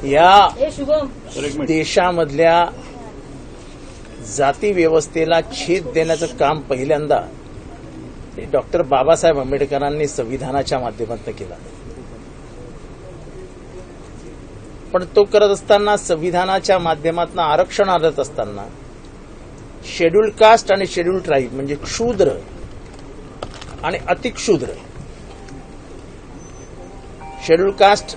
या देशामधल्या जाती व्यवस्थेला छेद देण्याचं काम पहिल्यांदा डॉक्टर बाबासाहेब आंबेडकरांनी संविधानाच्या माध्यमातून केला. पण तो करत असताना संविधानाच्या माध्यमातून आरक्षण आणत असताना शेड्यूल कास्ट आणि शेड्यूल ट्राईब म्हणजे क्षूद्र आणि अतिक्षूद्र, शेड्यूल कास्ट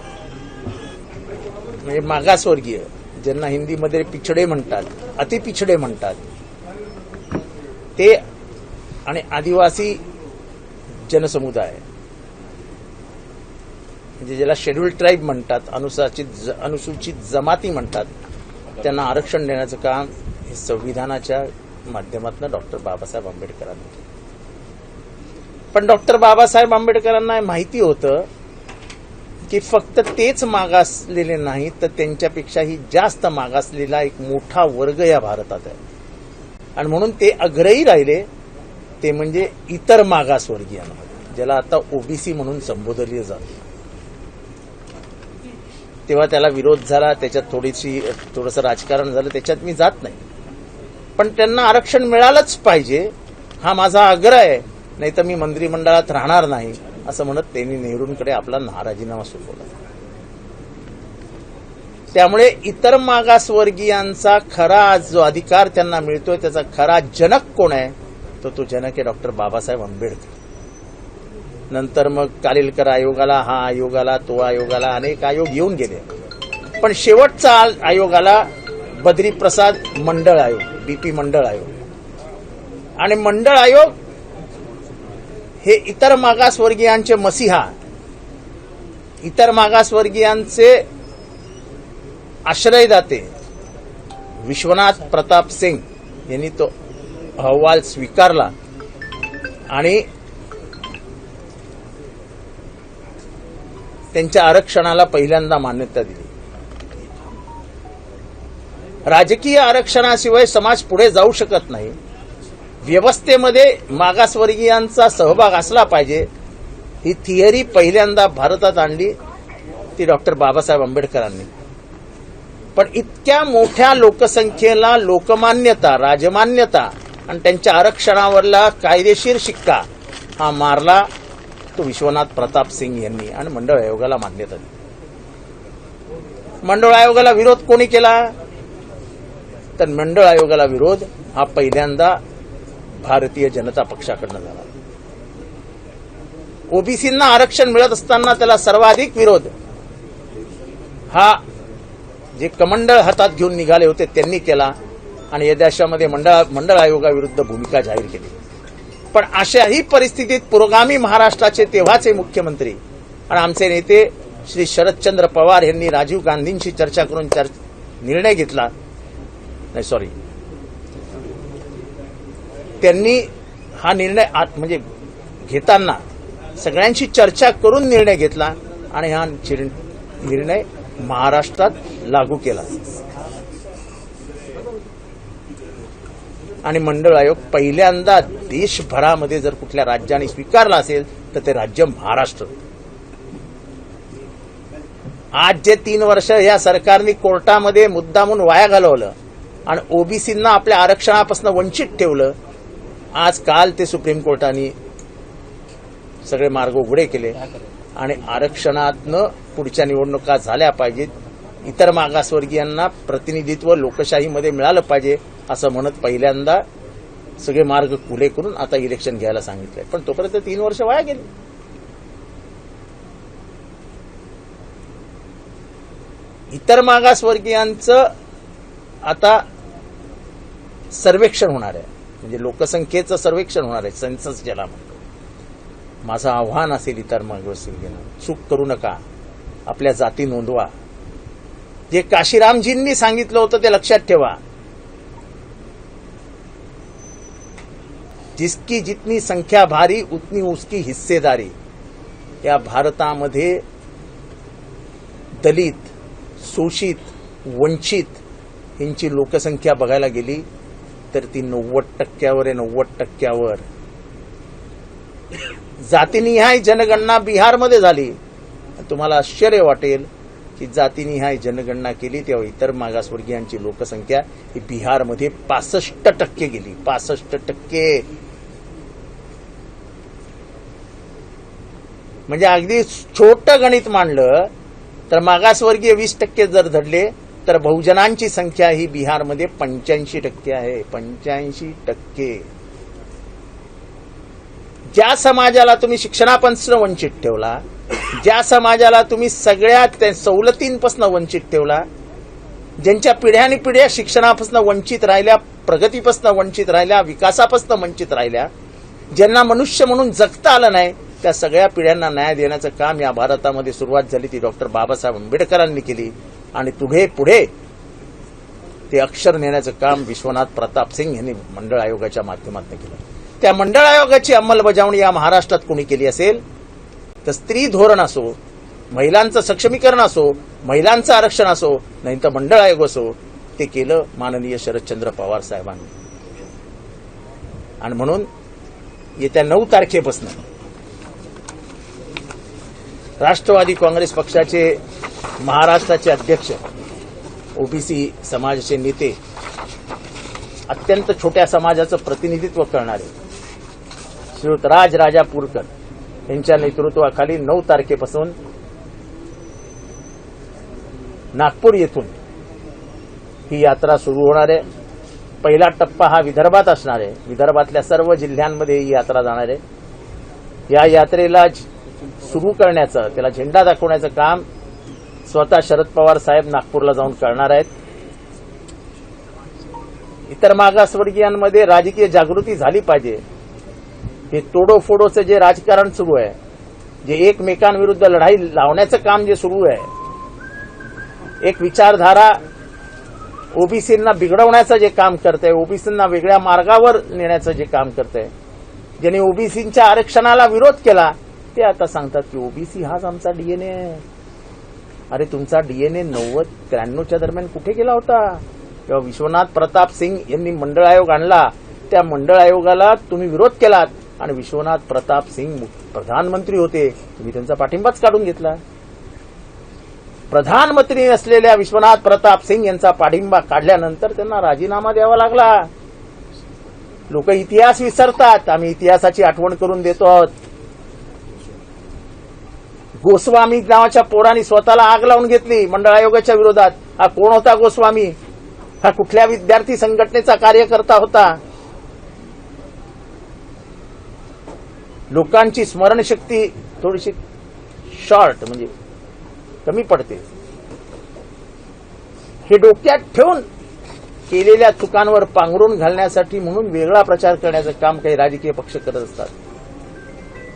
म्हणजे मागासवर्गीय, ज्यांना हिंदीमध्ये पिछडे म्हणतात, अतिपिछडे म्हणतात, ते आणि आदिवासी जनसमुदाय म्हणजे ज्याला शेड्यूल ट्राईब म्हणतात, अनुसूचित जमाती म्हणतात, त्यांना आरक्षण देण्याचं काम हे संविधानाच्या माध्यमातून डॉक्टर बाबासाहेब आंबेडकरांनी केलं. पण डॉक्टर बाबासाहेब आंबेडकरांना माहिती होतं की फक्त तेच मागासलेले नाही तर त्यांच्यापेक्षाही जास्त मागासलेला एक मोठा वर्ग या भारतात आहे. आणि म्हणून ते अग्रही राहिले, ते म्हणजे इतर मागासवर्गीयांमध्ये, ज्याला आता ओबीसी म्हणून संबोधले जाते. तेव्हा त्याला विरोध झाला, त्याच्यात थोडंसं राजकारण झालं, त्याच्यात मी जात नाही. पण त्यांना आरक्षण मिळालंच पाहिजे हा माझा आग्रह आहे, नाही तर मी मंत्रिमंडळात राहणार नाही असं म्हणत त्यांनी नेहरूंकडे आपला राजीनामा सुचवला. त्यामुळे इतर मागासवर्गीयांचा खरा जो अधिकार त्यांना मिळतोय त्याचा खरा जनक कोण आहे, तो जनक आहे डॉक्टर बाबासाहेब आंबेडकर. नंतर मग कालेलकर आयोगाला, हा आयोगाला, तो आयोगाला, अनेक आयोग येऊन गेले. पण शेवटचा आयोगाला बद्री प्रसाद मंडळ आयोग, बीपी मंडळ आयोग. आणि मंडळ आयोग हे इतर मागासवर्गीयांचे मसीहा, इतर मागासवर्गीयांचे आश्रयदाते विश्वनाथ प्रताप सिंग यांनी तो अहवाल स्वीकारला आणि त्यांच्या आरक्षणाला पहिल्यांदा मान्यता दिली. राजकीय आरक्षणाशिवाय समाज पुढे जाऊ शकत नाही. व्यवस्थेमध्ये मागासवर्गीयांचा सहभाग असला पाहिजे, ही थिअरी पहिल्यांदा भारतात आणली ती डॉक्टर बाबासाहेब आंबेडकरांनी. पण इतक्या मोठ्या लोकसंख्येला लोकमान्यता, राजमान्यता आणि त्यांच्या आरक्षणावरला कायदेशीर शिक्का हा मारला तो विश्वनाथ प्रताप सिंग यांनी आणि मंडळ आयोगाला मान्यता दिली. मंडळ आयोगाला विरोध कोणी केला, तर मंडळ आयोगाला विरोध हा पहिल्यांदा भारतीय जनता पक्षाकडनं झाला. ओबीसींना आरक्षण मिळत असताना त्याला सर्वाधिक विरोध हा जे कमंडळ हातात घेऊन निघाले होते त्यांनी केला आणि या देशामध्ये मंडळ आयोगाविरुद्ध भूमिका जाहीर केली. पण अशाही परिस्थितीत पुरोगामी महाराष्ट्राचे तेव्हाचे मुख्यमंत्री आणि आमचे नेते श्री शरदचंद्र पवार यांनी राजीव गांधींशी चर्चा करून निर्णय घेतला. त्यांनी हा निर्णय म्हणजे घेताना सगळ्यांशी चर्चा करून निर्णय घेतला आणि हा निर्णय महाराष्ट्रात लागू केला. आणि मंडळ आयोग पहिल्यांदा देशभरामध्ये जर कुठल्या राज्याने स्वीकारला असेल तर ते राज्य महाराष्ट्र. आज जे 3 वर्ष या सरकारने कोर्टामध्ये मुद्दामून वाया घालवलं आणि ओबीसींना आपल्या आरक्षणापासून वंचित ठेवलं, आज काल ते सुप्रीम कोर्टाने सगळे मार्ग उघडे केले आणि आरक्षणातनं पुढच्या निवडणुका झाल्या पाहिजेत, इतर मागासवर्गीयांना प्रतिनिधित्व लोकशाहीमध्ये मिळालं पाहिजे असं म्हणत पहिल्यांदा सगळे मार्ग खुले करून आता इलेक्शन घ्यायला सांगितलंय. पण तोपर्यंत 3 वर्ष वाया गेली. इतर मागासवर्गीयांचं आता सर्वेक्षण होणार आहे, म्हणजे लोकसंख्येचं सर्वेक्षण होणार आहे, सेन्सस ज्याला म्हणतो. माझं आव्हान असेल इतर मागासवर्गीयांना, चूक करू नका, आपल्या जाती नोंदवा. जे काशीरामजींनी सांगितलं होतं ते लक्षात ठेवा. जिसकी जितनी संख्या भारी उतनी उसकी हिस्सेदारी. या भारतामध्ये दलित, शोषित, वंचित यांची लोकसंख्या बघायला गेली तर ती 90% आहे. 90%. जातीनिहाय जनगणना बिहारमध्ये झाली. तुम्हाला आश्चर्य वाटेल की जातीनिहाय जनगणना केली तेव्हा इतर मागासवर्गीयांची लोकसंख्या ही बिहारमध्ये 65% गेली. 65%. म्हणजे अगदी छोटं गणित मांडलं तर मागासवर्गीय 20% जर धरले तर बहुजनांची संख्या ही बिहारमध्ये 85% आहे. 85%. ज्या समाजाला तुम्ही शिक्षणापासून वंचित ठेवला, ज्या समाजाला तुम्ही सगळ्या सवलतींपासून वंचित ठेवला, ज्यांच्या पिढ्यानी पिढ्या शिक्षणापासून वंचित राहिल्या, प्रगतीपासून वंचित राहिल्या, विकासापासून वंचित राहिल्या, ज्यांना मनुष्य म्हणून जगता आलं नाही, त्या सगळ्या पिढ्यांना न्याय देण्याचं काम या भारतामध्ये सुरुवात झाली ती डॉक्टर बाबासाहेब आंबेडकरांनी केली. आणि पुढे ते अक्षर नेण्याचं काम विश्वनाथ प्रताप सिंग यांनी मंडळ आयोगाच्या माध्यमातून केलं. त्या मंडळ आयोगाची अंमलबजावणी या महाराष्ट्रात कोणी केली असेल तर स्त्री धोरण असो, महिलांचं सक्षमीकरण असो, महिलांचं आरक्षण असो, नाही तर मंडळ आयोग असो, ते केलं माननीय शरदचंद्र पवार साहेबांनी. आणि म्हणून येत्या 9 तारखेपासून राष्ट्रवादी काँग्रेस पक्षाचे महाराष्ट्राचे अध्यक्ष, ओबीसी समाजाचे नेते, अत्यंत छोट्या समाजाचं प्रतिनिधित्व करणारे श्रीयुत राजापूरकर यांच्या नेतृत्वाखाली 9 तारखेपासून नागपूर येथून ही यात्रा सुरू होणार आहे. पहिला टप्पा हा विदर्भात असणार आहे. विदर्भातल्या सर्व जिल्ह्यांमध्ये ही यात्रा जाणार आहे. या यात्रेला सुरू करण्याचं, त्याला झेंडा दाखवण्याचं काम स्वतः शरद पवार साहेब नागपूरला जाऊन करणार आहेत. इतर मागासवर्गीयांमध्ये राजकीय जागृती झाली पाहिजे. हे तोडोफोडोचं जे राजकारण सुरू आहे, जे एकमेकांविरुद्ध लढाई लावण्याचं काम जे सुरू आहे, एक विचारधारा ओबीसींना बिघडवण्याचं जे काम करतंय, ओबीसींना वेगळ्या मार्गावर नेण्याचं जे काम करतंय, ज्यांनी ओबीसींच्या आरक्षणाला विरोध केला ते आता सांगतात की ओबीसी हाच आमचा डीएनए आहे. अरे तुमचा डीएनए 90-93च्या दरम्यान कुठे गेला होता? तेव्हा विश्वनाथ प्रताप सिंग यांनी मंडळ आयोग आणला. त्या मंडळ आयोगाला तुम्ही विरोध केलात आणि विश्वनाथ प्रताप सिंग प्रधानमंत्री होते, तुम्ही त्यांचा पाठिंबाच काढून घेतला. प्रधानमंत्री असलेल्या विश्वनाथ प्रताप सिंग यांचा पाठिंबा काढल्यानंतर त्यांना राजीनामा द्यावा लागला. लोक इतिहास विसरतात, आम्ही इतिहासाची आठवण करून देतो आहोत. गोस्वामी नावाच्या पोराने स्वतःला आग लावून घेतली मंडळ आयोगाच्या विरोधात. हा कोण होता गोस्वामी? हा कुठल्या विद्यार्थी संघटनेचा कार्यकर्ता होता? लोकांची स्मरणशक्ती थोडीशी शॉर्ट म्हणजे कमी पडते. हे डोक्यात ठेवून केलेल्या चुकांवर पांघरून घालण्यासाठी म्हणून वेगळा प्रचार करण्याचं काम काही राजकीय पक्ष करत असतात.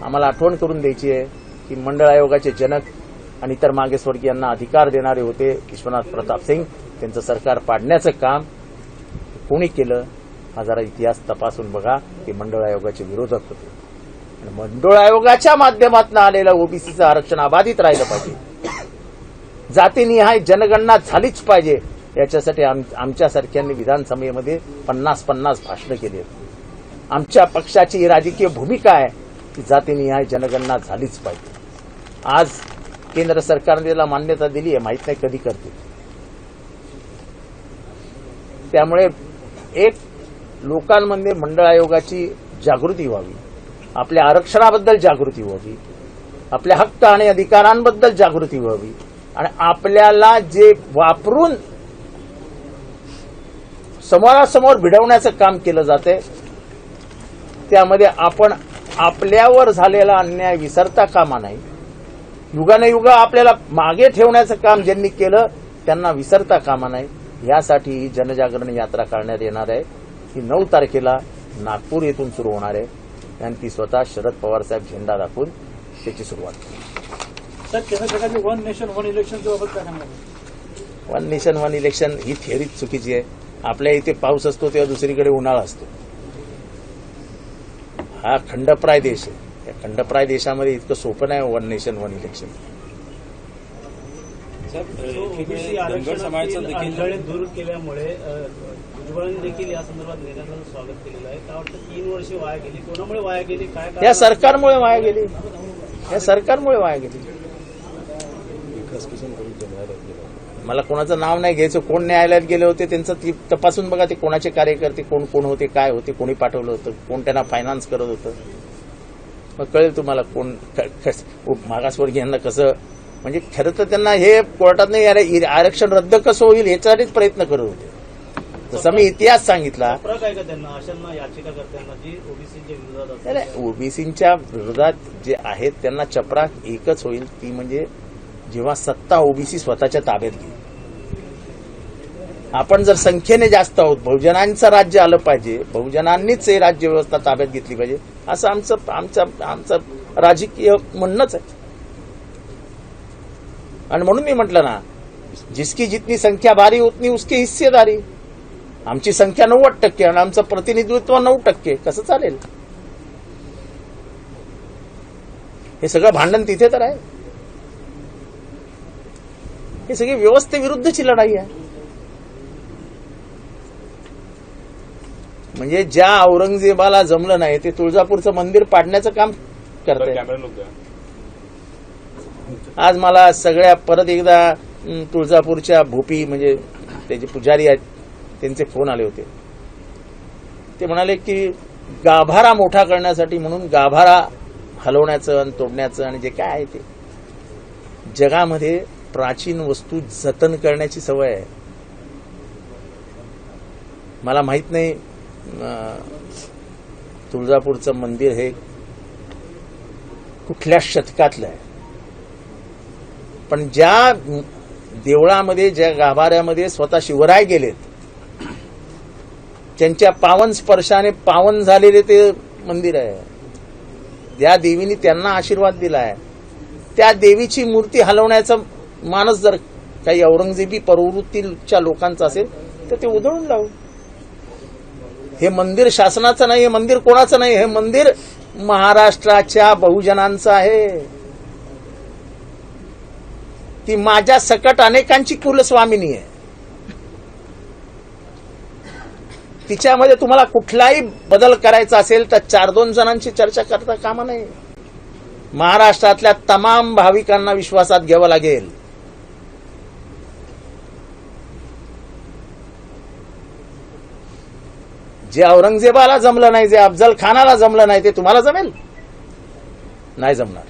आम्हाला आठवण करून द्यायची आहे की मंडळ आयोगाचे जनक आणि इतर मागासवर्गीयांना अधिकार देणारे होते विश्वनाथ प्रताप सिंग. त्यांचं सरकार पाडण्याचं काम कोणी केलं हा जरा इतिहास तपासून बघा. ते मंडळ आयोगाचे विरोधक होते. आणि मंडळ आयोगाच्या माध्यमातून आलेलं ओबीसीचं आरक्षण अबाधित राहिलं पाहिजे. जातीनिहाय जनगणना झालीच पाहिजे. याच्यासाठी आमच्यासारख्यांनी विधानसभेमध्ये 50-50 भाषणं केली. आमच्या पक्षाची राजकीय भूमिका आहे की जातीनिहाय जनगणना झालीच पाहिजे. आज केंद्र सरकारने त्याला मान्यता दिली आहे, माहित नाही कधी करते. त्यामुळे एक लोकांमध्ये मंडळ आयोगाची जागृती व्हावी, आपल्या आरक्षणाबद्दल जागृती व्हावी, आपल्या हक्क आणि अधिकारांबद्दल जागृती व्हावी आणि आपल्याला जे वापरून समोरासमोर भिडवण्याचं काम केलं जाते त्यामध्ये आपण आपल्यावर झालेला अन्याय विसरता कामा नाही. युगानुयुग आपल्याला मागे ठेवण्याचं काम ज्यांनी केलं त्यांना विसरता कामा नाही. यासाठी ही जनजागरण यात्रा करण्यात येणार आहे. ही 9 तारखेला नागपूर येथून सुरू होणार आहे आणि ती स्वतः शरद पवार साहेब झेंडा दाखवून त्याची सुरुवात केली. वन नेशन वन इलेक्शनच्या बाबत काय सांगणार? वन नेशन वन इलेक्शन ही थिअरीच चुकीची आहे. आपल्या इथे पाऊस असतो तेव्हा दुसरीकडे उन्हाळा असतो. हा खंडप्राय देश आहे. या खंडप्राय देशामध्ये इतकं सोपं नाही वन नेशन वन इलेक्शन. दूर केल्यामुळे भुजबळांनी देखील या संदर्भात निर्णयाचं स्वागत केलेलं आहे. काय वाटतं 3 वर्षे वाया गेली, कोणामुळे वाया गेली? काय या सरकारमुळे वाया गेली. या सरकारमुळे वाया गेली. मला कोणाचं नाव नाही घ्यायचं, कोण न्यायालयात गेले होते त्यांचं ती तपासून बघा, ते कोणाचे कार्यकर्ते कोण कोण होते, काय होते, कोणी पाठवलं होतं, कोण त्यांना फायनान्स करत होतं, मग कळेल तुम्हाला कोण मागासवर्गीयांना कसं. म्हणजे खरं तर त्यांना हे कोर्टात नाही आरक्षण रद्द कसं होईल याच्यासाठीच प्रयत्न करत होते. जसं मी इतिहास सांगितला, फरक आहे का त्यांना अशांना याचिकाकर्त्यांना जी ओबीसीच्या विरोधात असते? ओबीसीच्या विरोधात जे आहेत त्यांना चपराक एकच होईल, ती म्हणजे जेव्हा सत्ता ओबीसी स्वतःच्या ताब्यात घेईल. आपण जर संख्येने जास्त आहोत, बहुजनांचं राज्य आलं पाहिजे, बहुजनांनीच हे राज्य व्यवस्था ताब्यात घेतली पाहिजे, असं आमचं राजकीय म्हणणंच आहे. आणि म्हणून मी म्हटलं ना, जिसकी जितनी संख्या भारी उतनी उसकी हिस्सेदारी. आमची संख्या 90% आणि आमचं प्रतिनिधित्व 9%. कसं चालेल? हे सगळं भांडण तिथे तर आहे. हे सगळी व्यवस्थेविरुद्धची लढाई आहे. म्हणजे ज्या औरंगजेबाला जमलं नाही ते तुळजापूरचं मंदिर पाडण्याचं काम करते. आज मला सगळ्या परत एकदा तुळजापूरच्या भोपी म्हणजे त्याचे पुजारी आहेत त्यांचे फोन आले होते. ते म्हणाले की गाभारा मोठा करण्यासाठी म्हणून गाभारा हलवण्याचं आणि तोडण्याचं आणि जे काय आहे ते, जगामध्ये प्राचीन वस्तू जतन करण्याची सवय आहे. मला माहित नाही तुळजापूरचं मंदिर हे कुठल्या शतकातलं आहे, पण ज्या देवळामध्ये ज्या गाभाऱ्यामध्ये स्वतः शिवराय गेलेत, त्यांच्या पावन स्पर्शाने पावन झालेले ते मंदिर आहे. ज्या देवीने त्यांना आशीर्वाद दिला आहे, त्या देवीची मूर्ती हलवण्याचा मानस जर काही औरंगजेबी प्रवृत्तीच्या लोकांचा असेल तर ते उधळून लावू. हे मंदिर शासनाचं नाही, हे मंदिर कोणाचं नाही, हे मंदिर महाराष्ट्राच्या बहुजनांचं आहे. ती माझ्या सकट अनेकांची कुलस्वामिनी आहे. तिच्यामध्ये तुम्हाला कुठलाही बदल करायचा असेल तर 4-2 जणांची चर्चा करता कामा नये. महाराष्ट्रातल्या तमाम भाविकांना विश्वासात घ्यावं लागेल. जे औरंगजेबाला जमलं नाही, जे अफजल खानाला जमलं नाही, ते तुम्हाला जमेल? नाही जमणार.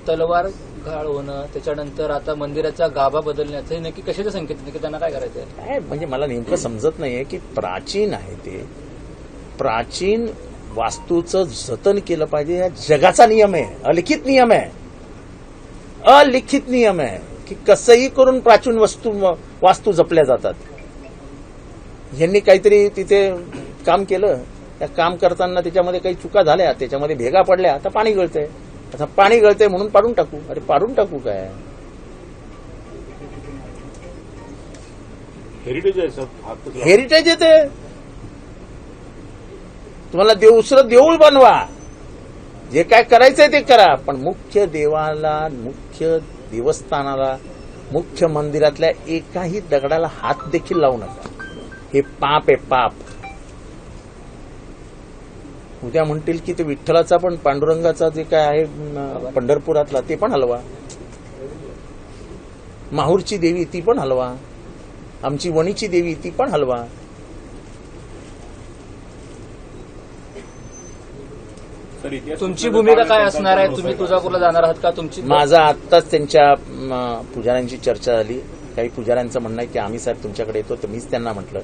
तलवार घाळ होणं, त्याच्यानंतर आता मंदिराचा गाभा बदलण्याचं, हे नक्की कशाचे संकेत की त्यांना काय करायचंय? काय म्हणजे मला नेमकं समजत नाहीये की प्राचीन आहे ते प्राचीन वास्तूचं जतन केलं पाहिजे. हा जगाचा नियम आहे, अलिखित नियम आहे, अलिखित नियम आहे की कसंही करून प्राचीन वास्तू जपल्या जातात. यांनी काहीतरी तिथे काम केलं, त्या काम करताना त्याच्यामध्ये काही चुका झाल्या, त्याच्यामध्ये भेगा पडल्या, आता पाणी गळतंय. आता पाणी गळतंय म्हणून पाडून टाकू? अरे पाडून टाकू काय? हेरिटेज येते. तुम्हाला दुसरं देऊळ बनवा, जे काय करायचंय ते करा, पण मुख्य देवाला, मुख्य देवस्थानाला, मुख्य मंदिरातल्या एकाही दगडाला हात देखील लावू नका. हे पाप आहे, पाप. उद्या म्हणतील की ते विठ्ठलाचा पण, पांडुरंगाचा जे काय आहे पंढरपुरातला ते पण हलवा, माहूरची देवी ती पण हलवा, आमची वणीची देवी ती पण हलवा. तुमची भूमिका काय असणार आहे? तुम्ही तुळजापूरला जाणार आहात का? तुमची माझा आत्ताच त्यांच्या पुजाऱ्यांची चर्चा झाली. काही पुजाऱ्यांचं म्हणणं आहे की आम्ही साहेब तुमच्याकडे येतो, तर मीच त्यांना म्हटलं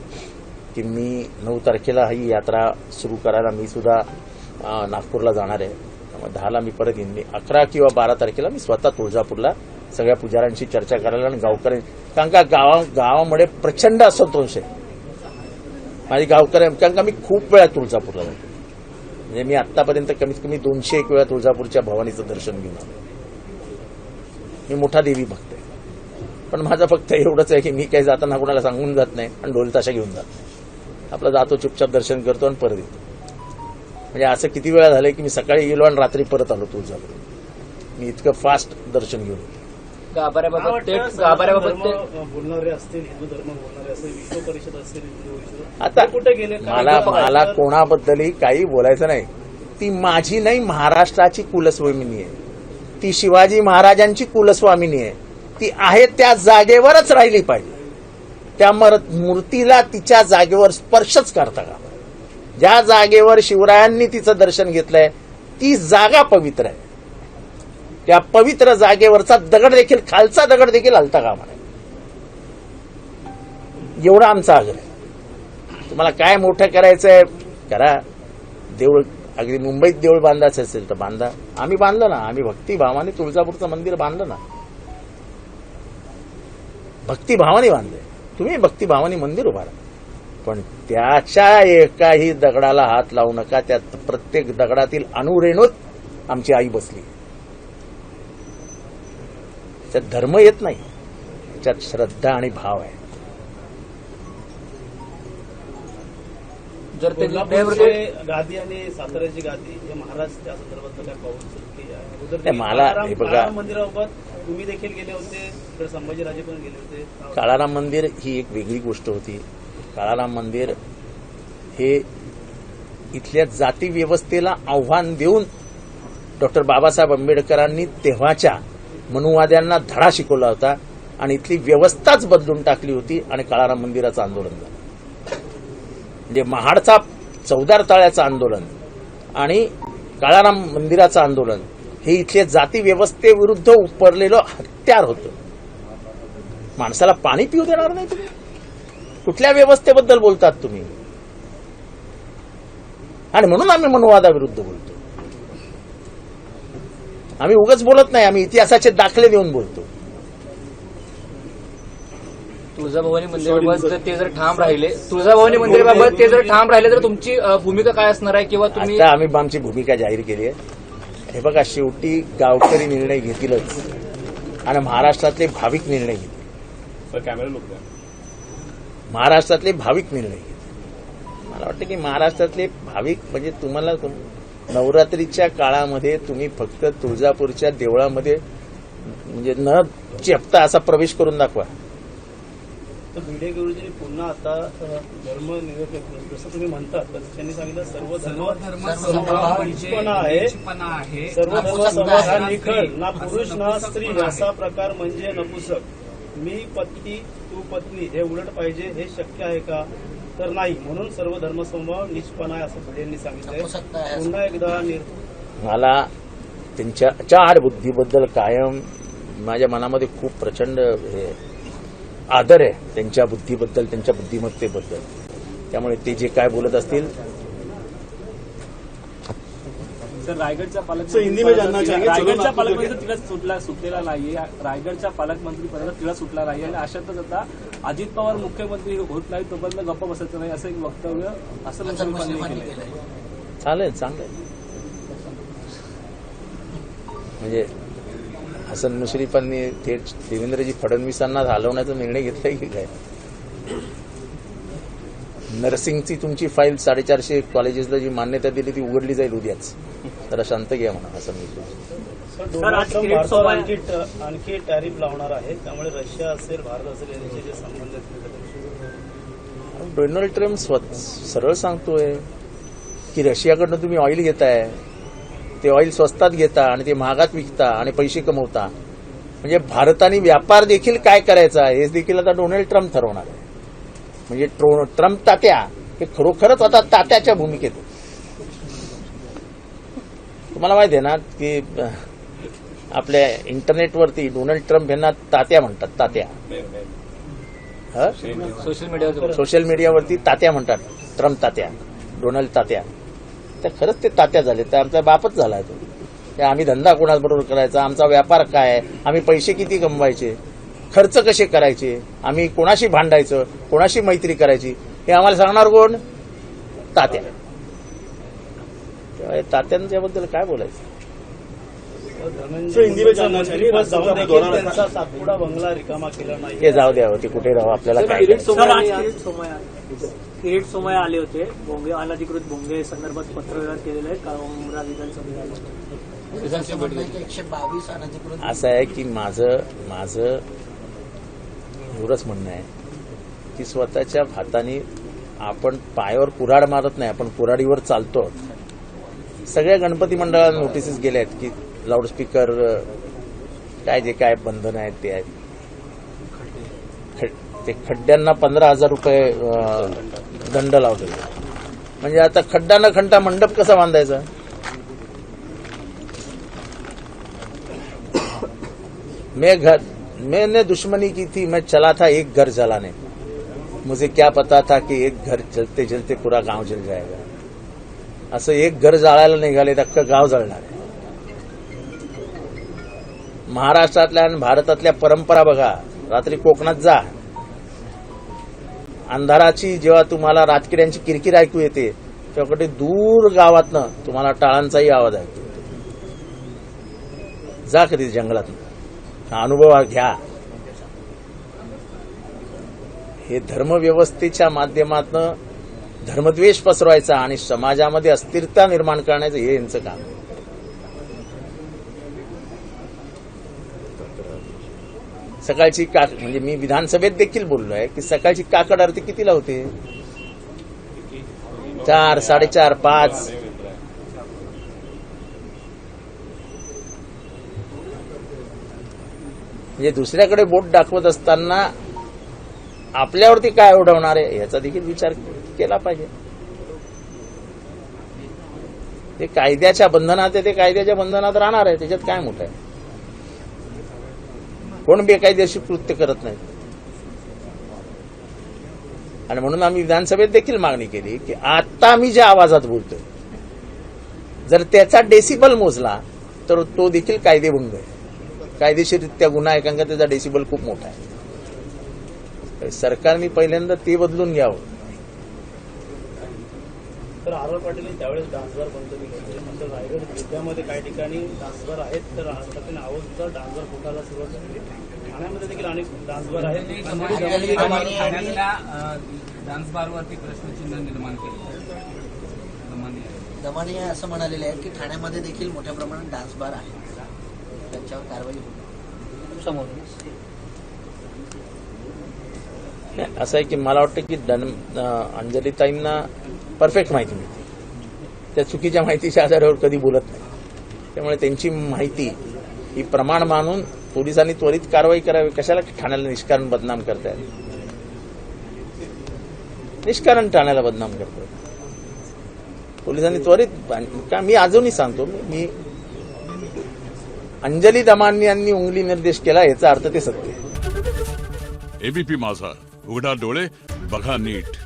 की मी 9 तारखेला ही यात्रा सुरू करायला मी सुद्धा नागपूरला जाणार आहे, त्यामुळे 10ला मी परत येईन. 11 किंवा 12 तारखेला मी स्वतः तुळजापूरला सगळ्या पुजाऱ्यांशी चर्चा करायला आणि गावकऱ्यांनी, कारण का गावामध्ये प्रचंड असंतोष आहे माझी गावकऱ्या, कारण का मी खूप वेळा तुळजापूरला जातो. म्हणजे मी आतापर्यंत कमीत कमी 201 वेळा तुळजापूरच्या भवानीचं दर्शन घेऊन आलो. मी मोठा देवी भक्त आहे, पण माझं फक्त एवढंच आहे की मी काही जाताना कोणाला सांगून जात नाही आणि ढोल ताशा घेऊन जात आपलं जातो, चुपचाप दर्शन करतो आणि परत येतो. म्हणजे असं किती वेळा झालंय की मी सकाळी गेलो आणि रात्री परत आलो तुळजापूर. मी इतकं फास्ट दर्शन घेऊन. गाभाऱ्याबाबत बोलणारे असतील, हिंदू धर्म बोलणारे असतील, विश्व परिषद असतील, हिंदू विश्व, आता कुठे गेले? मला कोणाबद्दलही काही बोलायचं नाही. ती माझी नाही, महाराष्ट्राची कुलस्वामिनी आहे. ती शिवाजी महाराजांची कुलस्वामिनी आहे. ती आहे त्या जागेवरच राहिली पाहिजे. त्या मूर्तीला तिच्या जागेवर स्पर्शच करता का. ज्या जागेवर शिवरायांनी तिचं दर्शन घेतलंय ती जागा पवित्र आहे. त्या पवित्र जागेवरचा दगड देखील, खालचा दगड देखील हलता कामा नये. एवढा आमचा आग्रह आहे. तुम्हाला काय मोठं करायचंय करा. देऊळ अगदी मुंबईत देऊळ बांधायचं असेल तर बांधा. आम्ही बांधलं ना. आम्ही भक्तिभावाने तुळजापूरचं मंदिर बांधलं ना. भक्तिभावाने बांधलंय. तुम्ही भक्तिभावाने मंदिर उभारा. पण त्याच्या एकाही दगडाला हात लावू नका. त्या प्रत्येक दगडातील अणुरेणूत आमची आई बसली. त्यात धर्म येत नाही, त्याच्यात श्रद्धा आणि भाव आहे. जर ते कोल्हापूरचे गादी आणि साताऱ्याची गादी हे महाराज त्या संदर्भात काय पाऊल चुकली आहे? उदरनिर्वाह मला हे बघा, काळाराम मंदिराबाबत तुम्ही देखील गेले होते, तर संभाजीराजे पण गेले होते. काळाराम मंदिर ही एक वेगळी गोष्ट होती. काळाराम मंदिर हे इथल्या जाती व्यवस्थेला आव्हान देऊन डॉक्टर बाबासाहेब आंबेडकरांनी तेव्हाच्या मनुवाद्यांना धडा शिकवला होता आणि इथली व्यवस्थाच बदलून टाकली होती आणि काळाराम मंदिराचं आंदोलन झालं. म्हणजे महाडचा चौदार ताळ्याचं आंदोलन आणि काळाराम मंदिराचं आंदोलन हे इथले जाती व्यवस्थेविरुद्ध उपरलेलं हत्यार होतं. माणसाला पाणी पिऊ देणार नाही तुम्ही. कुठल्या व्यवस्थेबद्दल बोलतात तुम्ही? आणि म्हणून आम्ही मनुवादाविरुद्ध बोलतो. आम्ही उगाच बोलत नाही. आम्ही इतिहासाचे दाखले देऊन बोलतो. तुळजाभवानी मंदिराबाबत ते जर ठाम राहिले, तुळजाभवानी मंदिराबाबत ते जर ठाम राहिले तर तुमची भूमिका काय असणार आहे? किंवा तुम्ही आता आम्ही आमची भूमिका जाहीर केली आहे. हे बघा, शेवटी गावकरी निर्णय घेतीलच आणि महाराष्ट्रातले भाविक निर्णय घेतील. महाराष्ट्रातले भाविक निर्णय घेतील. मला वाटतं की महाराष्ट्रातले भाविक म्हणजे तुम्हाला नवरात्रीच्या काळामध्ये तुम्ही फक्त तुळजापूरच्या देवळामध्ये म्हणजे न चेपता असा प्रवेश करून दाखवा. तर भिडे गुरुजींनी पुन्हा आता धर्मनिरपेक्ष जसं तुम्ही म्हणतात तर त्यांनी सांगितलं सर्व धर्म आहे. सर्व धर्म समाज हा निखळ, ना पुरुष ना स्त्री असा प्रकार म्हणजे नपुसक. मी पती तू पत्नी हे उलट पाहिजे हे शक्य आहे का? तर नाही. म्हणून सर्व धर्मसमभाव निष्पन्न आहे असं भिडेंनी सांगितलंय. पुन्हा एकदा मला त्यांच्या चाड बुद्धीबद्दल कायम माझ्या मनामध्ये खूप प्रचंड आदर आहे. त्यांच्या बुद्धीबद्दल, त्यांच्या बुद्धिमत्तेबद्दल. त्यामुळे ते जे काय बोलत असतील. रायगडच्या पालकमंत्री तिला सुटलेला नाहीये. रायगडच्या पालकमंत्री पदाला तिला सुटला नाही आणि अशातच आता अजित पवार मुख्यमंत्री होत नाही तोपर्यंत गप्प बसायचं नाही असं एक वक्तव्य असं मुश्रीफांनी केलंय. चालेल, चांगलं आहे. म्हणजे हसन मुश्रीफांनी थेट देवेंद्रजी फडणवीसांना हलवण्याचा निर्णय घेतलाय की काय? नर्सिंगची तुमची फाईल 450 कॉलेजेसला जी मान्यता दिली ती उघडली जाईल उद्याच. जरा शांत घ्या म्हणा हसन मुश्रीफ. आणखी टॅरिफ लावणार आहे, त्यामुळे रशिया असेल, भारत असेल यांचे जे संबंध आहेत. डोनाल्ड ट्रम्प सरळ सांगतोय की रशियाकडनं तुम्ही ऑइल घेताय, ते ऑइल स्वस्तात घेता आणि ते महागात विकता आणि पैसे कमवता. म्हणजे भारताने व्यापार देखील काय करायचा हे देखील आता डोनाल्ड ट्रम्प ठरवणार आहे. म्हणजे ट्रम्प तात्या हे खरोखरच आता तात्याच्या भूमिकेत. तुम्हाला माहिती आहे ना की आपल्या इंटरनेटवरती डोनाल्ड ट्रम्प यांना तात्या म्हणतात. तात्या सोशल मीडियावरती तात्या म्हणतात. ट्रम्प तात्या, डोनाल्ड तात्या. तर खरंच ते तात्या झाले. तर आमचा बापच झालाय तो. आम्ही धंदा कोणाबरोबर करायचा, आमचा व्यापार काय, आम्ही पैसे किती कमवायचे, खर्च कसे करायचे, आम्ही कोणाशी भांडायचं, कोणाशी मैत्री करायची हे आम्हाला सांगणार कोण? तात्या. तेव्हा तात्यांच्याबद्दल काय बोलायचं? त्यांचा सातपुडा बंगला रिकामा केला नाही. हे जाऊ द्या, ते कुठे राहू, आपल्याला काय किरीट सोमय्या आले होते. भोंगे अनधिकृत भोंगे संदर्भात पत्रव्यवहार केलेला आहे काळोमरा विधानसभेत. 122 अनधिकृत. असं आहे की माझं एवढंच म्हणणं आहे की स्वतःच्या हाताने आपण पायावर कुऱ्हाड मारत नाही, आपण कुऱ्हाडीवर चालतो. सगळ्या गणपती मंडळाला नोटिसेस गेल्या आहेत की लाऊडस्पीकर काय जे काय बंधन आहेत ते आहेत. ते खड्ड्यांना 15,000 रुपये दंड लावलेला. म्हणजे आता खड्डा न खंडा मंडप कसा बांधायचा? मैंने दुश्मनी की थी, मैं चला था एक घर जलाने, मुझे क्या पता था कि एक घर जलते जलते पूरा गांव जल जाएगा. असं एक घर जाळायला निघाले तर अख्खं गाव जळणार आहे. महाराष्ट्रातल्या आणि भारतातल्या परंपरा बघा. रात्री कोकणात जा, अंधाराची जेव्हा तुम्हाला रातकिड्यांची किरकिर ऐकू येते तेव्हा दूर गावातनं तुम्हाला टाळांचाही आवाज ऐकू येतो. जा कधी जंगलातनं, हा अनुभव घ्या. हे धर्मव्यवस्थेच्या माध्यमातून धर्मद्वेष पसरवायचा आणि समाजामध्ये अस्थिरता निर्माण करण्याचं हे यांचं काम आहे. सकाळची म्हणजे मी विधानसभेत देखील बोललोय की सकाळची काकड आरती कितीला होते? 4, 4:30, 5. म्हणजे दुसऱ्याकडे बोट दाखवत असताना आपल्यावरती काय उडवणार आहे याचा देखील विचार केला पाहिजे. ते कायद्याच्या बंधनात आहे, ते कायद्याच्या बंधनात राहणार आहे. त्याच्यात काय मोठं आहे? कोण बेकायदेशीर कृत्य करत नाही. आणि म्हणून आम्ही विधानसभेत देखील मागणी केली की आता आम्ही ज्या आवाजात बोलतोय जर त्याचा डेसिबल मोजला तर तो देखील कायदेभंग आहे. कायदेशीररित्या गुन्हा आहे, कारण का त्याचा डेसिबल खूप मोठा आहे. सरकारने पहिल्यांदा ते बदलून घ्यावं. तर आर पाटील त्यावेळेस डान्सबार बंद केले. नंतर रायगड जिल्ह्यामध्ये काही ठिकाणी डान्सबार आहेत, तर आजपासून आवाज डान्सबार फुटायला सुरुवात झाली. ठाण्यामध्ये देखील अनेक डान्सबार आहेत. डान्सबारवरती प्रश्नचिन्ह निर्माण केलं. दमानी असं म्हणालेले आहेत की ठाण्यामध्ये देखील मोठ्या प्रमाणात डान्स बार आहे, त्यांच्यावर कारवाई होईल समोर. असं आहे की मला वाटतं की अंजलीताईंना परफेक्ट माहिती मिळते. त्या चुकीच्या माहितीच्या आधारावर कधी बोलत नाही. त्यामुळे त्यांची माहिती ही प्रमाण मानून पोलिसांनी त्वरित कारवाई करावी. कशाला ठाण्याला निष्कारण बदनाम करतायत? निष्कारण ठाण्याला बदनाम करतोय. पोलिसांनी त्वरित, का मी अजूनही सांगतो, मी अंजली दमानी यांनी उंगली निर्देश केला याचा अर्थ ते सत्य आहे. एबीपी माझा, उघडा डोळे बघा नीट.